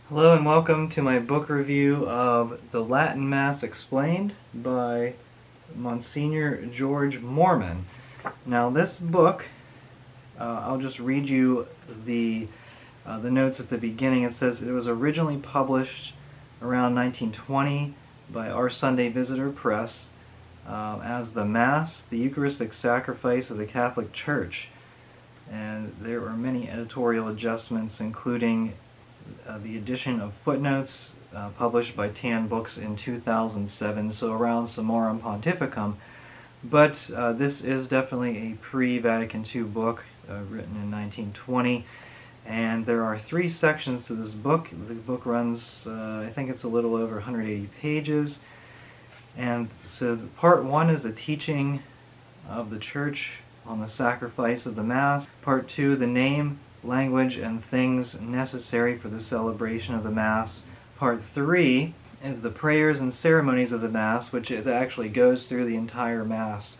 Hello and welcome to my book review of The Latin Mass Explained by Msgr George Moorman. Now this book, I'll just read you the notes at the beginning. It says it was originally published around 1920 by Our Sunday Visitor Press as The Mass, the Eucharistic Sacrifice of the Catholic Church. And there are many editorial adjustments, including the addition of footnotes published by Tan Books in 2007, so around Summorum Pontificum. But this is definitely a pre-Vatican II book written in 1920, and there are 3 sections to this book. The book runs, I think it's a little over 180 pages, and so part 1 is the teaching of the Church on the sacrifice of the Mass. Part 2, the name, language, and things necessary for the celebration of the Mass. Part 3 is the prayers and ceremonies of the Mass, which it actually goes through the entire Mass,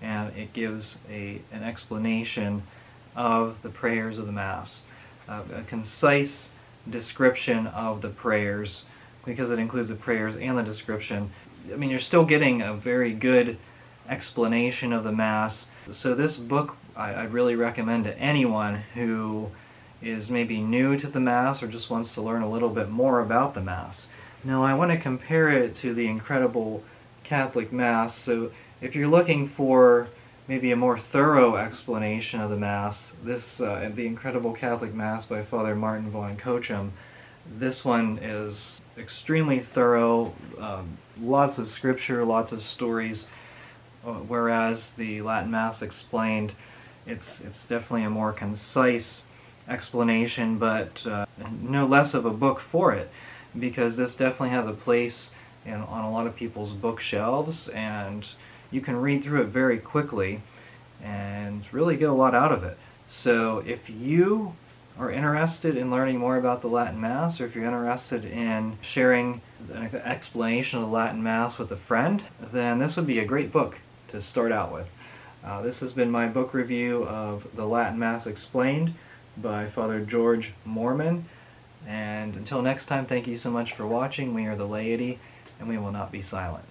and it gives an explanation of the prayers of the Mass, a concise description of the prayers, because it includes the prayers and the description. I mean, you're still getting a very good explanation of the Mass. So this book I really recommend to anyone who is maybe new to the Mass or just wants to learn a little bit more about the Mass. Now I want to compare it to the Incredible Catholic Mass. So if you're looking for maybe a more thorough explanation of the Mass, the Incredible Catholic Mass by Father Martin von Kochum, this one is extremely thorough, lots of scripture, lots of stories, whereas the Latin Mass Explained, it's definitely a more concise explanation, but no less of a book for it, because this definitely has a place on a lot of people's bookshelves, and you can read through it very quickly and really get a lot out of it. So if you are interested in learning more about the Latin Mass, or if you're interested in sharing an explanation of the Latin Mass with a friend, then this would be a great book to start out with. This has been my book review of The Latin Mass Explained by Father George Moorman. And until next time, thank you so much for watching. We are the laity, and we will not be silent.